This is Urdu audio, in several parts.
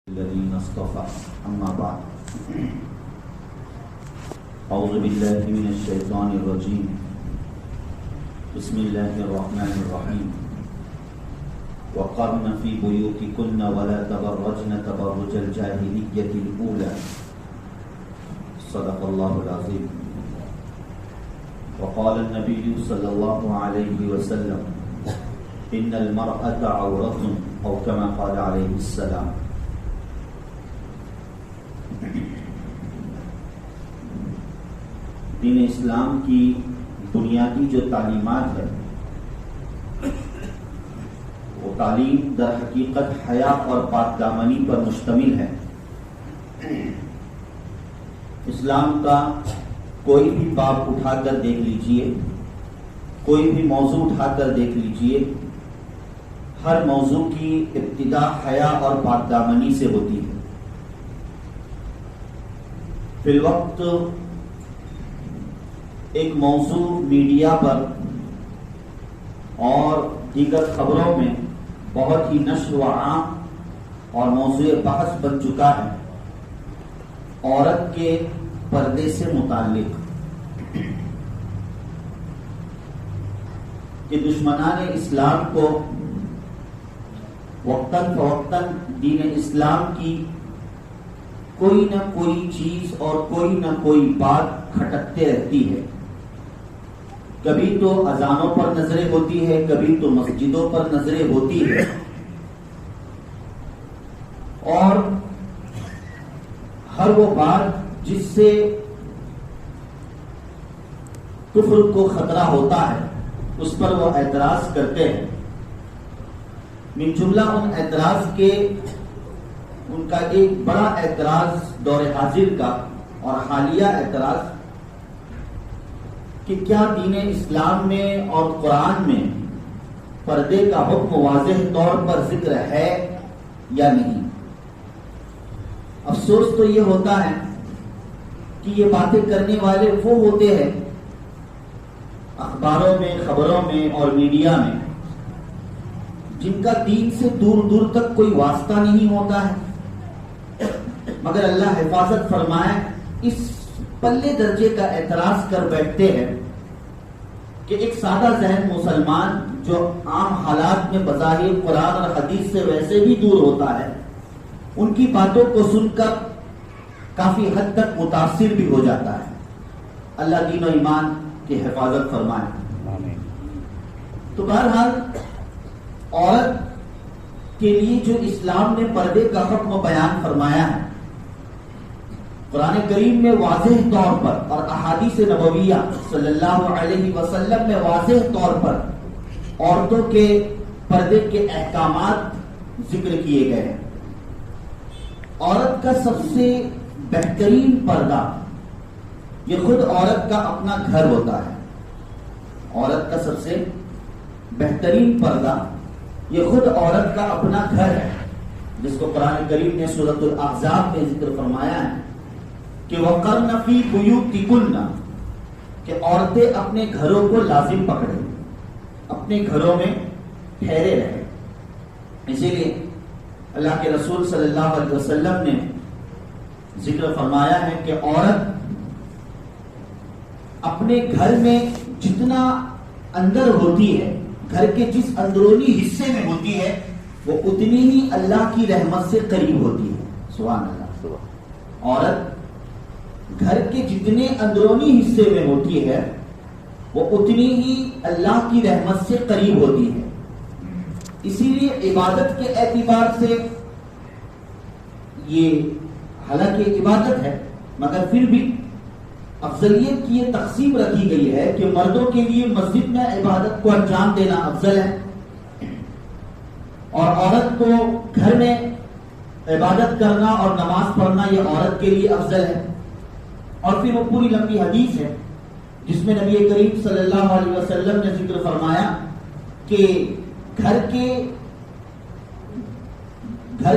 الذين اصطفى أما بعد أعوذ بالله من الشيطان الرجيم بسم الله الرحمن الرحيم وقرن في بيوتكن ولا تبرجن تبرج الجاهلية الأولى صدق الله العظيم وقال النبي صلى الله عليه وسلم إن المرأة عورة أو كما قال عليه السلام. دین اسلام کی بنیادی جو تعلیمات ہے وہ تعلیم در حقیقت حیا اور پاک دامنی پر مشتمل ہے. اسلام کا کوئی بھی باب اٹھا کر دیکھ لیجئے، کوئی بھی موضوع اٹھا کر دیکھ لیجئے، ہر موضوع کی ابتدا حیا اور پاک دامنی سے ہوتی ہے. فی الوقت ایک موضوع میڈیا پر اور دیگر خبروں میں بہت ہی نشر و عام اور موضوع بحث بن چکا ہے عورت کے پردے سے متعلق، کہ دشمنان اسلام کو وقتاً فوقتاً دین اسلام کی کوئی نہ کوئی چیز اور کوئی نہ کوئی بات کھٹکتے رہتی ہے. کبھی تو اذانوں پر نظریں ہوتی ہے، کبھی تو مسجدوں پر نظریں ہوتی ہے، اور ہر وہ بات جس سے کفر کو خطرہ ہوتا ہے اس پر وہ اعتراض کرتے ہیں. من جملہ ان اعتراض کے ان کا ایک بڑا اعتراض دور حاضر کا اور حالیہ اعتراض کہ کیا دین اسلام میں اور قرآن میں پردے کا حکم واضح طور پر ذکر ہے یا نہیں. افسوس تو یہ ہوتا ہے کہ یہ باتیں کرنے والے وہ ہوتے ہیں اخباروں میں، خبروں میں اور میڈیا میں جن کا دین سے دور دور تک کوئی واسطہ نہیں ہوتا ہے، مگر اللہ حفاظت فرمائے اس پلے درجے کا اعتراض کر بیٹھتے ہیں کہ ایک سادہ ذہن مسلمان جو عام حالات میں بظاہر قرآن اور حدیث سے ویسے بھی دور ہوتا ہے، ان کی باتوں کو سن کر کافی حد تک متاثر بھی ہو جاتا ہے. اللہ دین و ایمان کی حفاظت فرمائے. تو بہرحال عورت کے لیے جو اسلام نے پردے کا حکم بیان فرمایا ہے، قرآن کریم میں واضح طور پر اور احادیث نبویہ صلی اللہ علیہ وسلم میں واضح طور پر عورتوں کے پردے کے احکامات ذکر کیے گئے ہیں. عورت کا سب سے بہترین پردہ یہ خود عورت کا اپنا گھر ہوتا ہے. عورت کا سب سے بہترین پردہ یہ خود عورت کا اپنا گھر ہے، جس کو قرآن کریم نے سورۃ الاحزاب میں ذکر فرمایا ہے کہ وَقَرْنَ فِي بُيُوتِكُنَّ، کہ عورتیں اپنے گھروں کو لازم پکڑیں، اپنے گھروں میں ٹھہرے رہیں. اسی لیے اللہ کے رسول صلی اللہ علیہ وسلم نے ذکر فرمایا ہے کہ عورت اپنے گھر میں جتنا اندر ہوتی ہے، گھر کے جس اندرونی حصے میں ہوتی ہے، وہ اتنی ہی اللہ کی رحمت سے قریب ہوتی ہے. سبحان اللہ. عورت گھر کے جتنے اندرونی حصے میں ہوتی ہے وہ اتنی ہی اللہ کی رحمت سے قریب ہوتی ہے. اسی لیے عبادت کے اعتبار سے یہ حالانکہ عبادت ہے، مگر پھر بھی افضلیت کی یہ تقسیم رکھی گئی ہے کہ مردوں کے لیے مسجد میں عبادت کو انجام دینا افضل ہے، اور عورت کو گھر میں عبادت کرنا اور نماز پڑھنا یہ عورت کے لیے افضل ہے. اور پھر وہ پوری لمبی حدیث ہے جس میں نبی کریم صلی اللہ علیہ وسلم نے ذکر فرمایا کہ گھر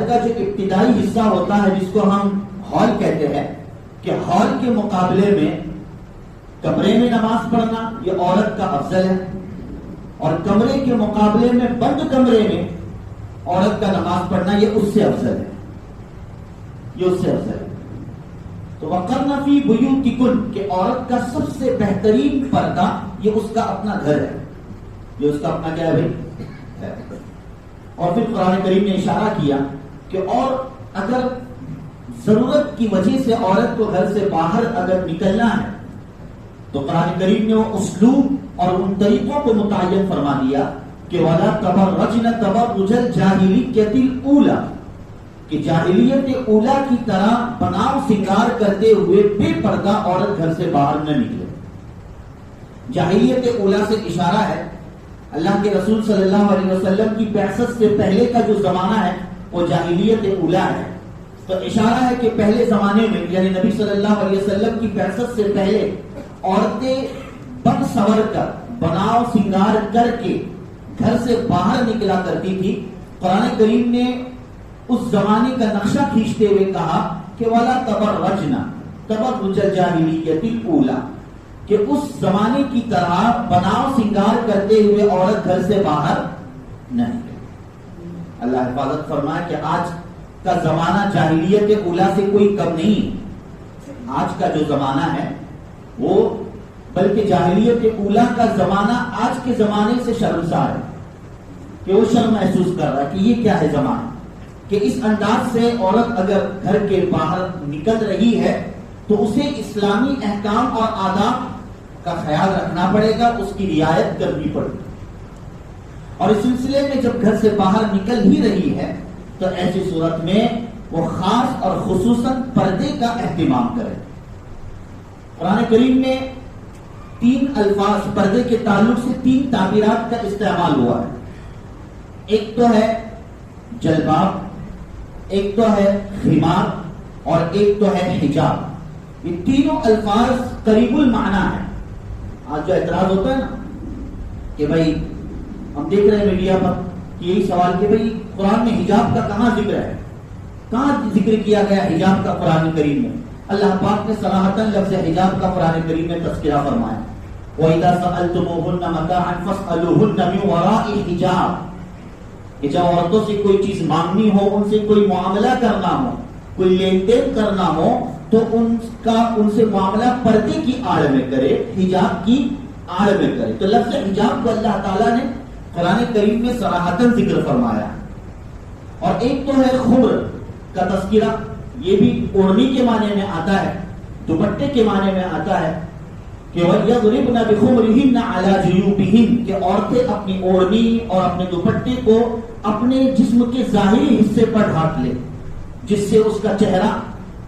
کا جو ابتدائی حصہ ہوتا ہے جس کو ہم ہال کہتے ہیں، کہ ہال کے مقابلے میں کمرے میں نماز پڑھنا یہ عورت کا افضل ہے، اور کمرے کے مقابلے میں بند کمرے میں عورت کا نماز پڑھنا یہ اس سے افضل ہے. یہ اس سے افضل ہے. تو وقرن فی بیوتکن کہ عورت کا سب سے بہترین پردہ یہ اس کا اپنا گھر ہے، یہ اس کا اپنا کیا ہے بھائی. اور پھر قرآن کریم نے اشارہ کیا کہ اور اگر ضرورت کی وجہ سے عورت کو گھر سے باہر اگر نکلنا ہے تو قرآن کریم نے وہ اسلوب اور ان طریقوں کو متعین فرما دیا کہ وَلَا تَبَرَّجْنَ تَبَرُّجَ الْجَاهِلِيَّةِ الْأُولَى کہ جاہلیت اولا کی طرح بناؤ سنگار کرتے ہوئے بے پردہ عورت گھر سے باہر نہ نکلے. جاہلیت اولا سے اشارہ ہے اللہ کے رسول صلی اللہ علیہ وسلم کی بعثت سے پہلے کا جو زمانہ ہے وہ جاہلیت اولا ہے. تو اشارہ ہے کہ پہلے زمانے میں یعنی نبی صلی اللہ علیہ وسلم کی بعثت سے پہلے عورتیں بن سور کر بناؤ سنگار کر کے گھر سے باہر نکلا کرتی تھی. قرآن کریم نے اس زمانے کا نقشہ کھینچتے ہوئے کہا کہ وَلَا تَبَرَّجْنَ تَبَرُّجَ الْجَاهِلِيَّةِ الْأُولَى کہ اس زمانے کی طرح بناؤ سنگار کرتے ہوئے عورت گھر سے باہر نہیں. اللہ حفاظت فرمائے کہ آج کا زمانہ جاہلیت اولا سے کوئی کم نہیں. آج کا جو زمانہ ہے وہ بلکہ جاہلیت اولا کا زمانہ آج کے زمانے سے شرمسار ہے کہ وہ شرم محسوس کر رہا ہے کہ یہ کیا ہے زمانہ کہ اس انداز سے عورت اگر گھر کے باہر نکل رہی ہے تو اسے اسلامی احکام اور آداب کا خیال رکھنا پڑے گا، اس کی رعایت کرنی پڑے گی. اور اس سلسلے میں جب گھر سے باہر نکل ہی رہی ہے تو ایسی صورت میں وہ خاص اور خصوصاً پردے کا اہتمام کرے. قرآن کریم میں 3 الفاظ پردے کے تعلق سے 3 تعبیرات کا استعمال ہوا ہے. ایک تو ہے جلباب، ایک تو ہے خمار اور ایک تو ہے حجاب. یہ تینوں الفاظ قریب المعنی ہیں. آج جو اعتراض ہوتا ہے نا کہ بھائی ہم دیکھ رہے ہیں میڈیا پر کہ یہی سوال کہ بھائی قرآن میں حجاب کا کہاں ذکر ہے، کہاں ذکر کیا گیا حجاب کا قرآن کریم میں. اللہ پاک نے صراحتاً لفظ حجاب کا قرآن کریم میں تذکرہ فرمایا وَإِذَا سَأَلْتُمُوهُنَّ مَتَاعًا فَاسْأَلُوهُنَّ مِنْ وَرَاءِ حِجَابٍ کہ جب عورتوں سے کوئی چیز مانگنی ہو، ان سے کوئی معاملہ کرنا ہو، کوئی لین دین کرنا ہو تو ان سے معاملہ پردے کی آڑ میں کرے، حجاب کی آڑ میں کرے. تو لفظ حجاب کو اللہ تعالیٰ نے قرآن کریم میں صراحتاً ذکر فرمایا. اور ایک تو ہے خمر کا تذکرہ، یہ بھی اوڑھنی کے معنی میں آتا ہے، دوپٹے کے معنی میں آتا ہے کہ وَيَضْرِبْنَ بِخُمُرِهِنَّ عَلَى جُيُوبِهِنَّ کہ عورتیں اپنی اوڑھنی اور اپنے دوپٹے کو اپنے جسم کے ظاہری حصے پر ڈھانپ لے جس سے اس کا چہرہ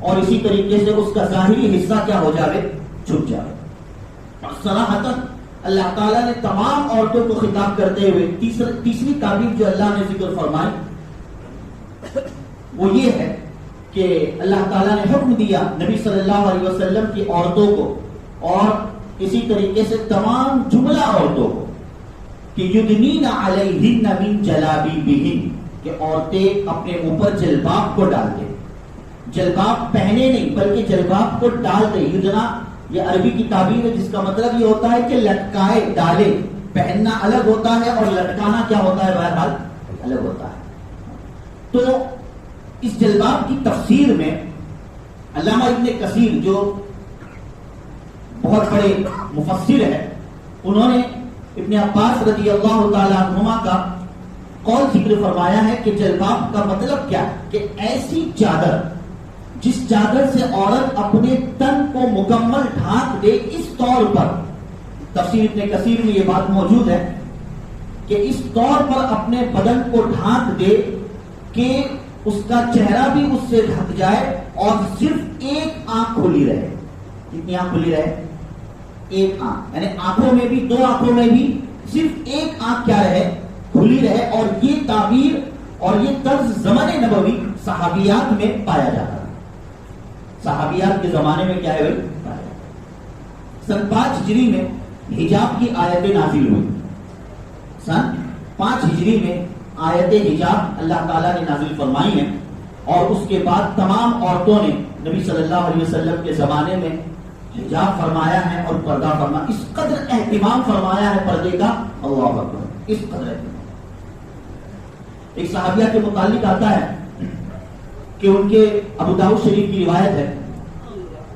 اور اسی طریقے سے اس کا ظاہری حصہ کیا ہو جائے، چھپ جائے. اور صراحتاً اللہ تعالیٰ نے تمام عورتوں کو خطاب کرتے ہوئے تیسری تعبیر جو اللہ نے ذکر فرمائی وہ یہ ہے کہ اللہ تعالیٰ نے حکم دیا نبی صلی اللہ علیہ وسلم کی عورتوں کو اور اسی طریقے سے تمام جملہ عورتوں کو کہ یدنین علیہن من جلابیبہن کہ عورتیں اپنے اوپر جلباب کو ڈال دیں. جلباب پہنے نہیں بلکہ جلباب کو ڈال دیں. یدنا یہ عربی کی تعبیر ہے جس کا مطلب یہ ہوتا ہے کہ لٹکائے، ڈالے. پہننا الگ ہوتا ہے اور لٹکانا کیا ہوتا ہے بہرحال الگ ہوتا ہے. تو اس جلباب کی تفسیر میں علامہ ابن کثیر جو بہت بڑے مفسر ہیں انہوں نے ابن عباس رضی اللہ تعالیٰ عنہما کا قول ذکر فرمایا ہے کہ جلباب کا مطلب کیا ہے کہ ایسی چادر جس چادر سے عورت اپنے تن کو مکمل ڈھانک دے. اس طور پر تفسیر ابن کثیر میں یہ بات موجود ہے کہ اس طور پر اپنے بدن کو ڈھانک دے کہ اس کا چہرہ بھی اس سے ڈھک جائے اور صرف ایک آنکھ کھلی رہے. کتنی آنکھ کھلی رہے؟ ایک آنکھ. یعنی آنکھوں میں بھی، 2 آنکھوں میں بھی صرف ایک آنکھ کیا رہے، کھلی رہے. اور یہ تعبیر اور یہ طرز زمانِ نبوی صحابیات میں پایا جاتا ہے. صحابیات کے زمانے میں کیا ہے بھائی؟ سن 5 ہجری میں حجاب کی آیتیں نازل ہوئی. سن 5 ہجری میں آیت حجاب اللہ تعالیٰ نے نازل فرمائی ہیں اور اس کے بعد تمام عورتوں نے نبی صلی اللہ علیہ وسلم کے زمانے میں حجاب فرمایا ہے اور پردہ فرمایا. اس قدر اہتمام فرمایا ہے پردے کا، اللہ اکبر، اس قدر اہتمام. ایک صحابیہ کے متعلق آتا ہے کہ ان کے ابو داؤد شریف کی روایت ہے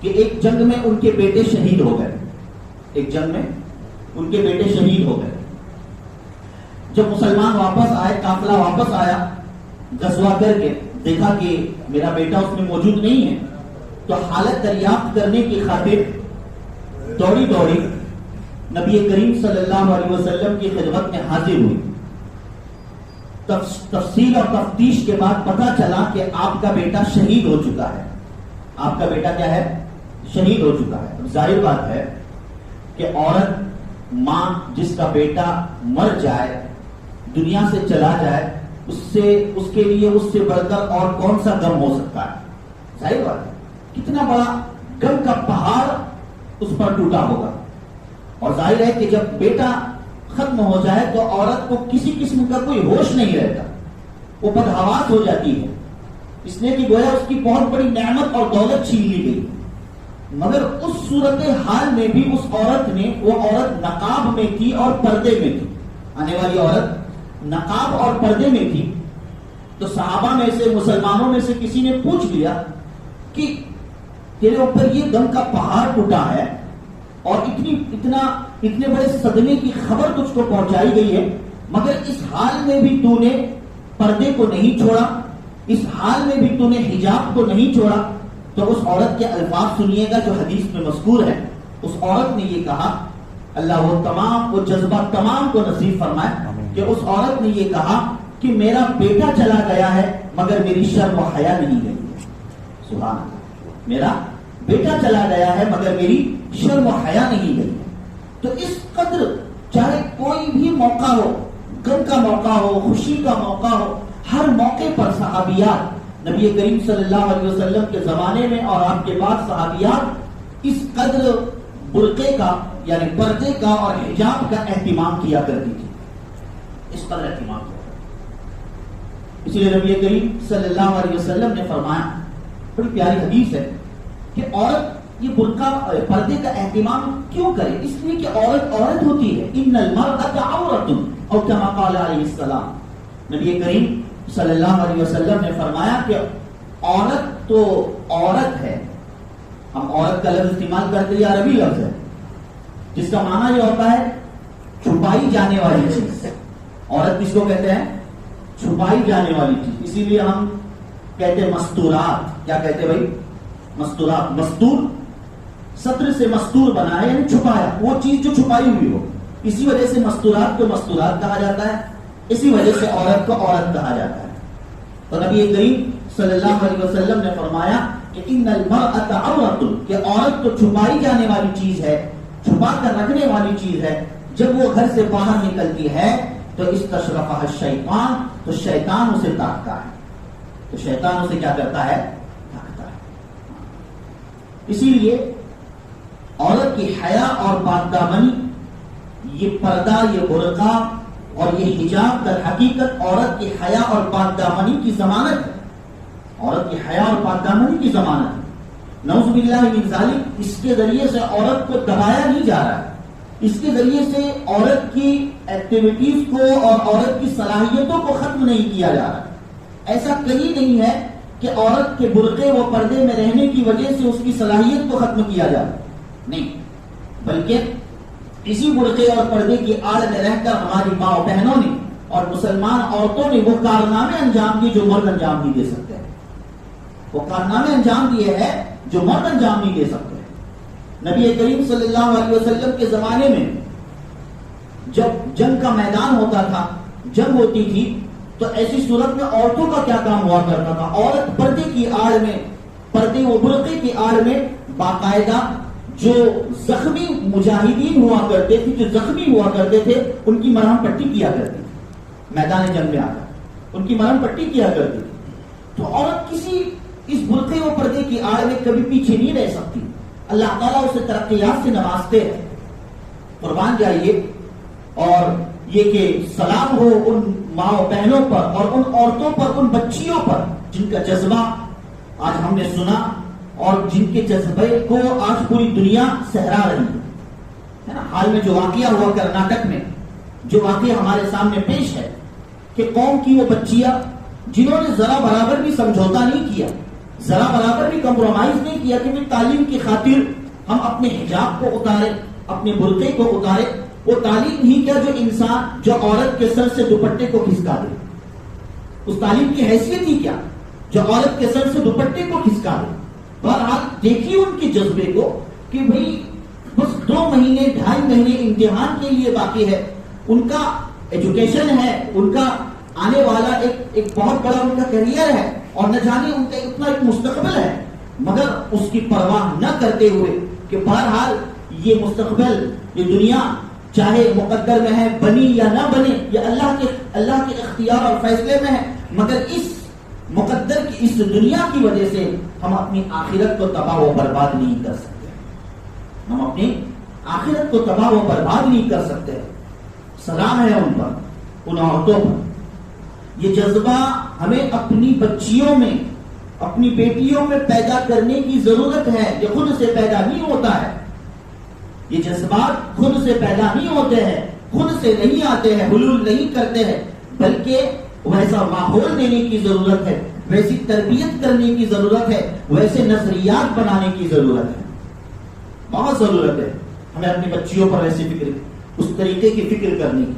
کہ ایک جنگ میں ان کے بیٹے شہید ہو گئے. ایک جنگ میں ان کے بیٹے شہید ہو گئے. جب مسلمان واپس آئے, قافلہ واپس آیا غزوہ کر کے, دیکھا کہ میرا بیٹا اس میں موجود نہیں ہے, تو حالت دریافت کرنے کی خاطر دوڑی دوڑی نبی کریم صلی اللہ علیہ وسلم کی خدمت میں حاضر ہوئی. تفصیل اور تفتیش کے بعد پتا چلا کہ آپ کا بیٹا شہید ہو چکا ہے. آپ کا بیٹا کیا ہے؟ شہید ہو چکا ہے. ظاہر بات ہے کہ عورت ماں جس کا بیٹا مر جائے, دنیا سے چلا جائے, اس کے لیے اس سے بڑھ کر اور کون سا غم ہو سکتا ہے؟ ظاہر بات ہے کتنا بڑا غم کا پہاڑ اس پر ٹوٹا ہوگا. اور ظاہر ہے کہ جب بیٹا ختم ہو جائے تو عورت کو کسی قسم کا کوئی ہوش نہیں رہتا, وہ بدحواس ہو جاتی ہے, اس لیے کہ گویا اس کی بہت بڑی نعمت اور دولت چھین لی گئی. مگر اس صورت حال میں بھی اس عورت نے, وہ عورت نقاب میں تھی اور پردے میں تھی, آنے والی عورت نقاب اور پردے میں تھی. تو صحابہ میں سے, مسلمانوں میں سے کسی نے پوچھ لیا کہ تیرے اوپر یہ غم کا پہاڑ ٹوٹا ہے اور اتنے بڑے صدمے کی خبر تجھ کو پہنچائی گئی ہے, مگر اس حال میں بھی تو نے پردے کو نہیں چھوڑا, اس حال میں بھی تو نے حجاب کو نہیں چھوڑا. تو اس عورت کے الفاظ سنیے گا جو حدیث میں مذکور ہے. اس عورت نے یہ کہا, اللہ وہ جذبہ تمام کو نصیب فرمائے, کہ اس عورت نے یہ کہا کہ میرا بیٹا چلا گیا ہے مگر میری شرم و حیا نہیں گئی. سبحان اللہ, میرا بیٹا چلا گیا ہے مگر میری شرم و حیا نہیں گئی. تو اس قدر چاہے کوئی بھی موقع ہو, غم کا موقع ہو, خوشی کا موقع ہو, ہر موقع پر صحابیات نبی کریم صلی اللہ علیہ وسلم کے زمانے میں اور آپ کے بعد صحابیات اس قدر برقعے کا یعنی پردے کا اور حجاب کا اہتمام کیا کرتی تھی, اس قدر اہتمام کیا. اسی لیے نبی کریم صلی اللہ علیہ وسلم نے فرمایا, بڑی پیاری حدیث ہے, کہ عورت یہ برقع پردے کا اہتمام کیوں کرے؟ اس لیے کہ عورت ہوتی ہے. ان المرأۃ عورۃ او کما قال علیہ السلام. نبی کریم صلی اللہ علیہ وسلم نے فرمایا کہ عورت تو عورت ہے. ہم عورت کا لفظ استعمال کرتے ہیں, عربی لفظ ہے جس کا معنی یہ ہوتا ہے چھپائی جانے والی چیز. عورت کس کو کہتے ہیں؟ چھپائی جانے والی چیز. اسی لیے ہم کہتے ہیں مستورات. کیا کہتے بھائی؟ مستورات. مستور سطر سے مستور بنا ہے یعنی چھپایا, وہ چیز جو چھپائی ہوئی ہو. اسی وجہ سے مستورات کو مستورات کہا جاتا ہے, اسی وجہ سے عورت کو عورت کہا جاتا ہے. تو نبی کریم صلی اللہ علیہ وسلم نے فرمایا کہ ان المرأۃ عورۃ, کہ عورت تو چھپائی جانے والی چیز ہے, چھپا کر رکھنے والی چیز ہے. جب وہ گھر سے باہر نکلتی ہے تو استشرفها الشیطان, تو شیطان اسے تاکتا ہے. تو شیطان اسے کیا کرتا ہے؟ تاکتا ہے. اسی لیے عورت کی حیا اور پاک دامنی, یہ پردہ, یہ برقع اور یہ حجاب در حقیقت عورت کی حیا اور پاک دامنی کی ضمانت ہے. عورت کی حیا اور پاک دامنی کی ضمانت ہے. نعوذ باللہ من ذالک, اس کے ذریعے سے عورت کو دبایا نہیں جا رہا ہے, اس کے ذریعے سے عورت کی ایکٹیویٹیز کو اور عورت کی صلاحیتوں کو ختم نہیں کیا جا رہا. ایسا کہیں نہیں ہے کہ عورت کے برقعے و پردے میں رہنے کی وجہ سے اس کی صلاحیت کو ختم کیا جا رہا, نہیں, بلکہ اسی برقعے اور پردے کی آڑ میں رہ کر ہماری ماں و بہنوں نے اور مسلمان عورتوں نے وہ کارنامے انجام دیے جو مرد انجام نہیں دے سکتے ہیں. وہ کارنامے انجام دیے ہیں جو مرد انجام نہیں دے سکتے. نبی کریم صلی اللہ علیہ وسلم کے زمانے میں جب جنگ کا میدان ہوتا تھا, جنگ ہوتی تھی, تو ایسی صورت میں عورتوں کا کیا کام ہوا کرتا تھا؟ عورت پردے کی آڑ میں, پردے و برقعے کی آڑ میں باقاعدہ جو زخمی مجاہدین ہوا کرتے تھے, جو زخمی ہوا کرتے تھے, ان کی مرہم پٹی کیا کرتی تھی. میدان جنگ میں آ کر ان کی مرہم پٹی کیا کرتی تھی. تو عورت کسی اس برقعے و پردے کی آڑ میں کبھی پیچھے نہیں رہ سکتی. اللہ تعالیٰ اسے ترقیات سے نوازتے ہیں. قربان جائیے. اور یہ کہ سلام ہو ان ماں و بہنوں پر اور ان عورتوں پر, ان بچیوں پر جن کا جذبہ آج ہم نے سنا اور جن کے جذبے کو آج پوری دنیا سہرا رہی ہے نا. حال میں جو واقعہ ہوا کرناٹک میں, جو واقعہ ہمارے سامنے پیش ہے کہ قوم کی وہ بچیاں جنہوں نے ذرا برابر بھی سمجھوتا نہیں کیا, ذرا برابر بھی کمپرومائز نہیں کیا کہ میں تعلیم کی خاطر ہم اپنے حجاب کو اتارے, اپنے برقعے کو اتارے. وہ تعلیم ہی کیا جو انسان جو عورت کے سر سے دوپٹے کو کھسکا دے, اس تعلیم کی حیثیت ہی کیا جو عورت کے سر سے دوپٹے کو کھسکا دے. بہرحال دیکھیے ان کے جذبے کو کہ بھئی بس 2 مہینے 2.5 مہینے امتحان کے لیے باقی ہے, ان کا ایجوکیشن ہے, ان کا آنے والا ایک بہت بڑا ان کا کیریئر ہے, اور نہ جانے ان کا اتنا ایک مستقبل ہے, مگر اس کی پرواہ نہ کرتے ہوئے کہ بہرحال یہ مستقبل, یہ دنیا چاہے مقدر میں ہے, بنی یا نہ بنے, یہ اللہ کے اختیار اور فیصلے میں ہے, مگر اس مقدر کی اس دنیا کی وجہ سے ہم اپنی آخرت کو تباہ و برباد نہیں کر سکتے. ہم اپنی آخرت کو تباہ و برباد نہیں کر سکتے. سلام ہے ان پر, ان عورتوں پر. یہ جذبہ ہمیں اپنی بچیوں میں, اپنی بیٹیوں میں پیدا کرنے کی ضرورت ہے. یہ خود سے پیدا نہیں ہوتا ہے, یہ جذبات خود سے پیدا نہیں ہوتے ہیں, خود سے نہیں آتے ہیں, حلول نہیں کرتے ہیں, بلکہ ویسا ماحول دینے کی ضرورت ہے, ویسی تربیت کرنے کی ضرورت ہے, ویسے نظریات بنانے کی ضرورت ہے. بہت ضرورت ہے ہمیں اپنی بچیوں پر ایسی فکر, اس طریقے کی فکر کرنے کی.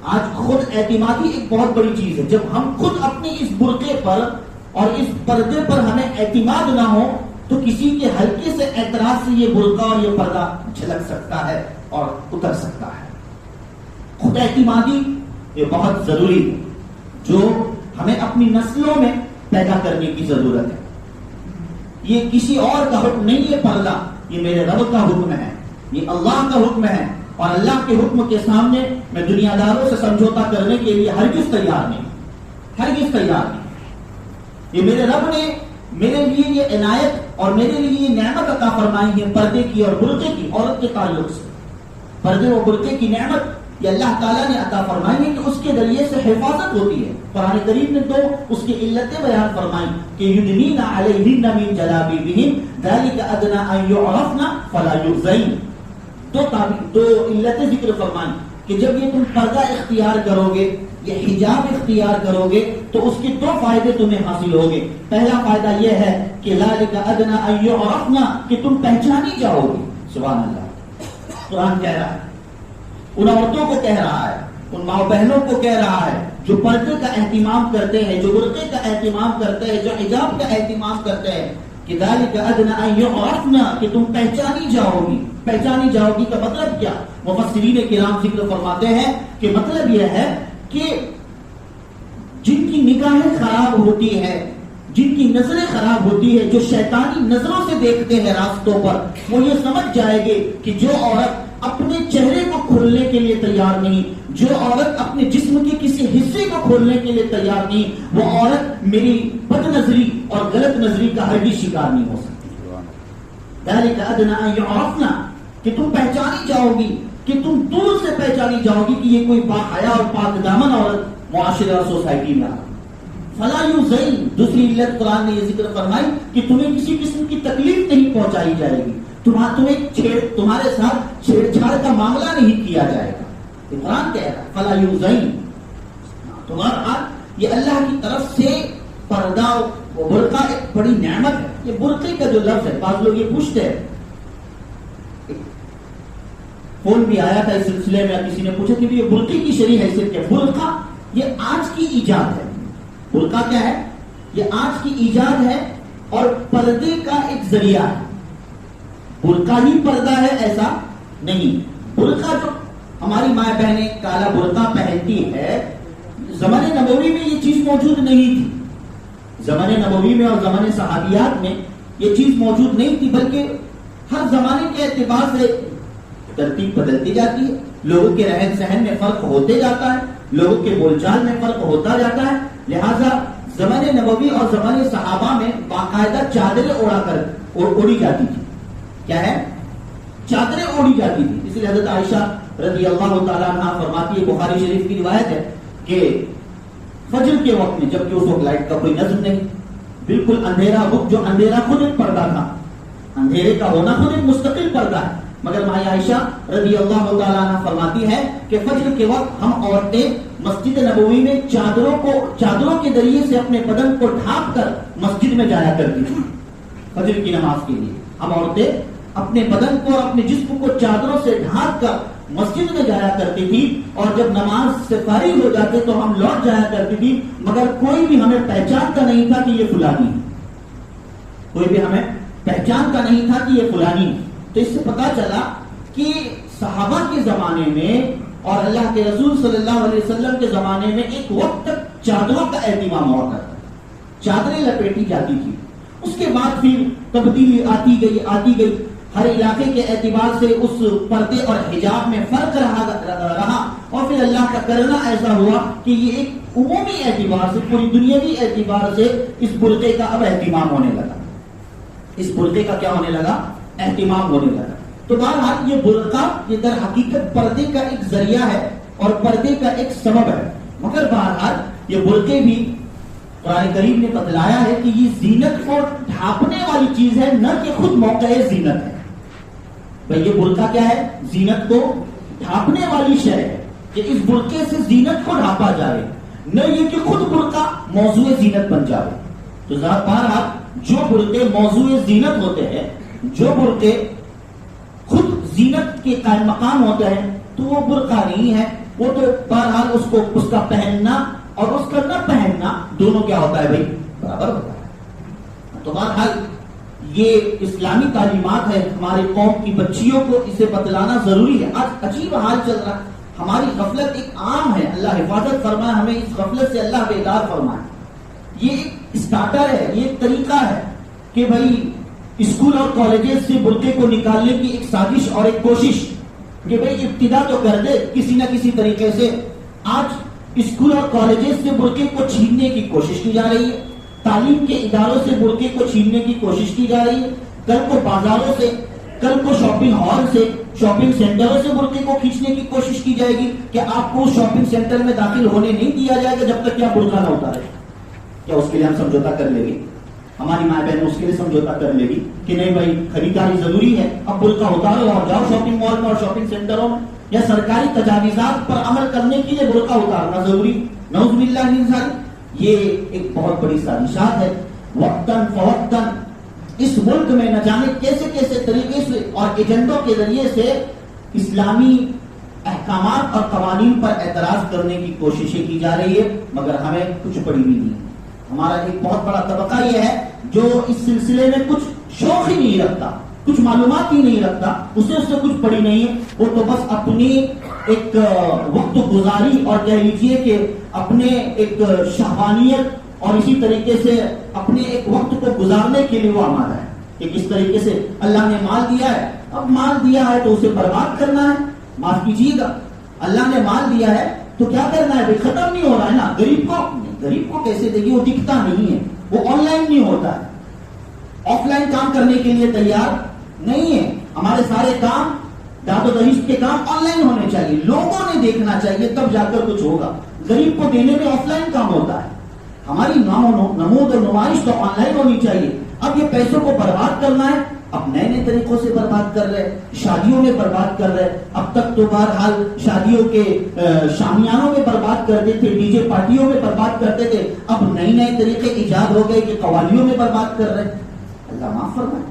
آج خود اعتمادی ایک بہت بڑی چیز ہے. جب ہم خود اپنی اس برقعے پر اور اس پردے پر ہمیں اعتماد نہ ہو تو کسی کے ہلکے سے اعتراض سے یہ برقع اور یہ پردہ جھلک سکتا ہے اور اتر سکتا ہے. خود اعتمادی یہ بہت ضروری ہے جو ہمیں اپنی نسلوں میں پیدا کرنے کی ضرورت ہے. یہ کسی اور کا حکم نہیں ہے پردہ, یہ میرے رب کا حکم ہے, یہ اللہ کا حکم ہے, اور اللہ کے حکم کے سامنے میں دنیا داروں سے سمجھوتا کرنے کے لیے ہرگز تیار نہیں, ہرگز تیار نہیں. یہ میرے رب نے میرے لیے یہ عنایت اور میرے لیے یہ نعمت عطا فرمائی ہے پردے کی اور برقعے کی. عورت کے تعلق سے پردے و برقعے کی نعمت یہ اللہ تعالیٰ نے عطا فرمائی ہے کہ اس کے ذریعے سے حفاظت ہوتی ہے. قرآن کریم نے تو اس کی علتیں بیان فرمائی کہ یدنین علیہن من جلابیبہن ذلک ادنی ان یعرفن فلا یؤذین. دو علتیں ذکر فرمائی کہ جب یہ تم پردہ اختیار کرو گے, یہ حجاب اختیار کرو گے, تو اس کے 2 فائدے تمہیں حاصل ہوگے. پہلا فائدہ یہ ہے کہ ذلک ادنی ان یعرفن, کہ تم پہچانی جاؤ گی. سبحان اللہ, قرآن کہہ رہا ہے, ان عورتوں کو کہہ رہا ہے, ان ماں بہنوں کو کہہ رہا ہے جو پردے کا اہتمام کرتے ہیں, جو برقعے کا اہتمام کرتے ہیں, جو حجاب کا اہتمام کرتے ہیں, کہ ذالک ادنی ان یعرفن, کہ تم پہچانی جاؤ گی. پہچانی جاؤ گی کا مطلب کیا؟ مفسرین کرام ذکر فرماتے ہیں کہ مطلب یہ ہے کہ جن کی نگاہیں خراب ہوتی ہے, جن کی نظریں خراب ہوتی ہے, جو شیطانی نظروں سے دیکھتے ہیں راستوں پر, وہ یہ سمجھ جائے گے کہ جو عورت اپنے چہرے کو کھولنے کے لیے تیار نہیں, جو عورت اپنے جسم کے کسی حصے کو کھولنے کے لیے تیار نہیں, وہ عورت میری بد نظری اور غلط نظری کا ہرگز شکار نہیں ہو سکتی. ذالک ادنی ان یعرفن, کہ تم پہچانی جاؤ گی, کہ تم دور سے پہچانی جاؤ گی کہ یہ کوئی باحیا اور پاک دامن عورت معاشرے اور سوسائٹی میں آ. فلا یؤذین, دوسری علت قرآن نے یہ ذکر فرمائی کہ تمہیں کسی قسم کی تکلیف نہیں پہنچائی جائے گی, تمہارے ساتھ چھیڑ چھاڑ کا معاملہ نہیں کیا جائے گا. قرآن کہہ رہا ہے فلا یؤذین. تمہارا یہ اللہ کی طرف سے پردہ و برقع ایک بڑی نعمت ہے. یہ برقعے کا جو لفظ ہے, بعض لوگ یہ پوچھتے ہیں, فون بھی آیا تھا اس سلسلے میں, کسی نے پوچھا کہ یہ برقعے کی شرعی حیثیت کیا؟ برقع یہ آج کی ایجاد ہے. برقع کیا ہے؟ یہ آج کی ایجاد ہے اور پردے کا ایک ذریعہ ہے. برقع ہی پردہ ہے ایسا نہیں. برقع جو ہماری ماں بہنیں کالا برقع پہنتی ہے, زمانے نبوی میں یہ چیز موجود نہیں تھی. زمانے نبوی میں اور زمانے صحابیات میں یہ چیز موجود نہیں تھی, بلکہ ہر زمانے کے اعتبار سے ترتیب بدلتی جاتی ہے, لوگوں کے رہن سہن میں فرق ہوتے جاتا ہے, لوگوں کے بول چال میں فرق ہوتا جاتا ہے. لہذا زمانے نبوی اور زمانے صحابہ میں باقاعدہ چادریں اوڑی جاتی تھی. کیا ہے؟ چادریں اوڑی جاتی تھی. اس لیے حضرت عائشہ رضی اللہ تعالیٰ عنہ فرماتی ہے, بخاری شریف کی روایت ہے کہ فجر کے وقت میں, جبکہ اس وقت لائٹ کا کوئی نظم نہیں, بالکل اندھیرا وقت, جو اندھیرا خود ایک پردہ تھا, اندھیرے کا ہونا خود ایک مستقل پردہ ہے, مگر ماں عائشہ رضی اللہ تعالیٰ عنہ فرماتی ہے کہ فجر کے وقت ہم عورتیں مسجد نبوی میں چادروں کے ذریعے سے اپنے بدن کو ڈھانپ کر مسجد میں جایا کرتی تھی فجر کی نماز کے لیے. ہم عورتیں اپنے بدن کو اور اپنے جسم کو چادروں سے ڈھانپ کر مسجد میں جایا کرتی تھی, اور جب نماز سے فارغ ہو جاتے تو ہم لوٹ جایا کرتی تھی, مگر کوئی بھی ہمیں پہچانتا نہیں تھا کہ یہ فلانی, کوئی بھی ہمیں پہچانتا نہیں تھا کہ یہ فلانی. تو اس سے پتا چلا کہ صحابہ کے زمانے میں اور اللہ کے رسول صلی اللہ علیہ وسلم کے زمانے میں ایک وقت تک چادروں کا اہتمام ہوا کرتا تھا, چادریں لپیٹی جاتی تھی. اس کے بعد پھر تبدیلی آتی گئی. ہر علاقے کے اعتبار سے اس پردے اور حجاب میں فرق رہا, اور پھر اللہ کا کرنا ایسا ہوا کہ یہ ایک عمومی اعتبار سے, پوری دنیاوی اعتبار سے اس برقعے کا اب اہتمام ہونے لگا. اس برقعے کا کیا ہونے لگا؟ اہتمام ہونے لگا. تو بہرحال یہ برقع یہ در حقیقت پردے کا ایک ذریعہ ہے اور پردے کا ایک سبب ہے, مگر بہرحال یہ برقعے بھی قرآن کریم نے بتلایا ہے کہ یہ زینت کو ڈھانپنے والی چیز ہے, نہ کہ خود موقع زینت ہے. بھئی یہ برقع کیا ہے؟ زینت کو ڈھانپنے والی شے ہے کہ اس برقعے سے زینت کو ڈھانپا جائے, نہ یہ کہ خود برقع موضوع زینت بن جائے. تو بہرحال جو برقعے موضوع زینت ہوتے ہیں, جو برقعے خود زینت کے قائم مقام ہوتے ہیں, تو وہ برقع نہیں ہے. وہ تو بہرحال اس کا پہننا اور اس کا نہ پہننا دونوں کیا ہوتا ہے بھائی؟ برابر ہوتا ہے. تو بہرحال یہ اسلامی تعلیمات ہے, ہمارے قوم کی بچیوں کو اسے بتلانا ضروری ہے. آج عجیب حال چل رہا ہے, ہماری غفلت ایک عام ہے. اللہ حفاظت فرمائے, ہمیں اس غفلت سے اللہ بیدار فرمائے. یہ ایک اسٹارٹر ہے, یہ ایک طریقہ ہے کہ بھائی اسکول اور کالجز سے برقعے کو نکالنے کی ایک سازش اور ایک کوشش کہ بھائی ابتدا تو کر دے کسی نہ کسی طریقے سے. آج اسکول اور کالجز سے برقعے کو چھیننے کی کوشش کی جا رہی ہے, تعلیم کے اداروں سے برقعے کو چھیننے کی کوشش کی جا رہی ہے. کل کو بازاروں سے, کل کو شاپنگ ہال سے, شاپنگ سینٹروں سے برقعے کو کھینچنے کی کوشش کی جائے گی کہ آپ کو شاپنگ سینٹر میں داخل ہونے نہیں دیا جائے گا جب تک کہ آپ برقعہ نہ اتارے. کیا اس کے لیے ہم سمجھوتا کر لیں گے؟ ہماری ماں بہن اس کے لیے سمجھوتا کر لے گی کہ نہیں بھائی خریداری ضروری ہے, اب برقعہ اتارو اور جاؤ شاپنگ مال میں اور شاپنگ سینٹروں میں, یا سرکاری تجاویزات پر عمل کرنے کے لیے برقعہ اتارنا ضروری. نعوذ باللہ من ذالک. یہ ایک بہت بڑی سازشات ہے. وقتاً فوقتاً اس ملک میں نہ جانے کیسے کیسے طریقے سے اور ایجنڈوں کے ذریعے سے اسلامی احکامات اور قوانین پر اعتراض کرنے کی کوششیں کی جا رہی ہے, مگر ہمیں کچھ پڑی بھی نہیں. ہمارا ایک بہت بڑا طبقہ یہ ہے جو اس سلسلے میں کچھ شوق ہی نہیں رکھتا, کچھ معلومات ہی نہیں رکھتا, اسے کچھ پڑی نہیں ہے. وہ تو بس اپنی ایک وقت گزاری اور کہہ لیجیے کہ اپنے ایک شہوانیت اور اسی طریقے سے اپنے ایک وقت کو گزارنے کے لیے وہ آمادہ ہے کہ کس طریقے سے اللہ نے مال دیا ہے, اب مال دیا ہے تو اسے برباد کرنا ہے. معاف کیجیے گا, اللہ نے مال دیا ہے تو کیا کرنا ہے بھائی؟ ختم نہیں ہو رہا ہے نا. غریب کو کیسے دے گی؟ وہ دکھتا نہیں ہے, وہ آن لائن نہیں ہوتا ہے, آف لائن کام کرنے کے لیے تیار نہیں ہے. ہمارے سارے کام داد و دہیز کے کام آن لائن ہونے چاہیے, لوگوں نے دیکھنا چاہیے, تب جا کر کچھ ہوگا. غریب کو دینے میں آف لائن کام ہوتا ہے. ہماری نمود اور نمائش تو آن لائن ہونی چاہیے. اب یہ پیسوں کو برباد کرنا ہے, اب نئے نئے طریقوں سے برباد کر رہے, شادیوں میں برباد کر رہے. اب تک تو بہرحال شادیوں کے شامیانوں میں برباد کرتے تھے, ڈی جے پارٹیوں میں برباد کرتے تھے, اب نئے طریقے ایجاد ہو گئے کہ قوالیوں میں برباد کر رہے. اللہ معاف فرمائے.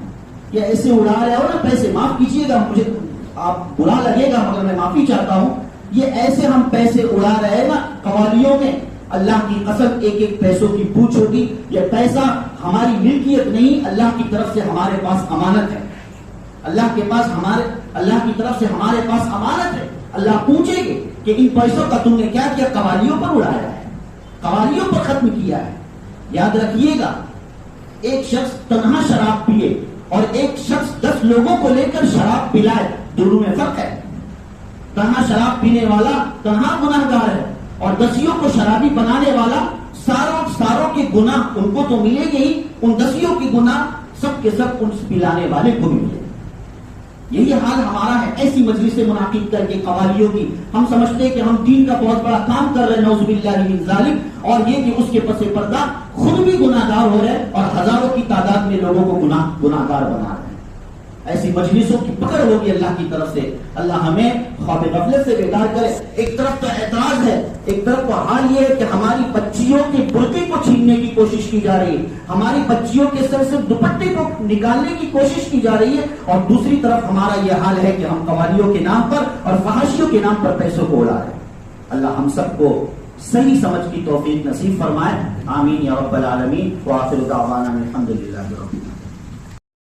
یا ایسے اڑا رہے ہو نا پیسے, معاف کیجیے گا, مجھے آپ برا لگے گا مگر میں معافی چاہتا ہوں. یہ ایسے ہم پیسے اڑا رہے ہیں نا قوالیوں میں, اللہ کی قسم ایک ایک پیسوں کی پوچھ ہوگی. یہ پیسہ ہماری ملکیت نہیں, اللہ کی طرف سے ہمارے پاس امانت ہے. اللہ کی طرف سے ہمارے پاس امانت ہے. اللہ پوچھے گے کہ ان پیسوں کا تم نے کیا کیا؟ قوالیوں پر اڑایا ہے, قوالیوں پر ختم کیا ہے. یاد رکھیے گا, ایک شخص تنہا شراب پیے اور ایک شخص 10 لوگوں کو لے کر شراب پلائے, دونوں میں فرق ہے. تنہا شراب پینے والا تنہا گناہگار ہے, اور 10 کو شرابی بنانے والا ساروں کے گناہ ان کو تو ملے گے ہی, ان 10 کے گناہ سب کے سب ان پلانے والے کو ملے. یہی حال ہمارا ہے. ایسی مجلس منعقد کر کے قوالیوں کی ہم سمجھتے ہیں کہ ہم دین کا بہت بڑا کام کر رہے ہیں, نعوذ باللہ من ذالک, اور یہ کہ اس کے پس پردہ خود بھی گناہگار ہو رہے ہیں اور ہزاروں کی تعداد میں لوگوں کو گناہگار بنا رہے ہیں. ایسی مجلسوں کی پکڑ ہوگی اللہ کی طرف سے. اللہ ہمیں خواب غفلت سے بیدار کرے. ایک طرف تو اعتراض ہے, ایک طرف تو حال یہ ہے کہ ہماری بچیوں کے برقعے کو چھیننے کی کوشش کی جا رہی ہے, ہماری بچیوں کے سر سے دوپٹے کو نکالنے کی کوشش کی جا رہی ہے, اور دوسری طرف ہمارا یہ حال ہے کہ ہم قوالیوں کے نام پر اور فحاشیوں کے نام پر پیسوں کو اڑا رہے ہیں. اللہ ہم سب کو صحیح سمجھ کی توفیق نصیب فرمائے. آمین یا رب العالمین. وآخر دعوانا الحمدللہ رب العالمین.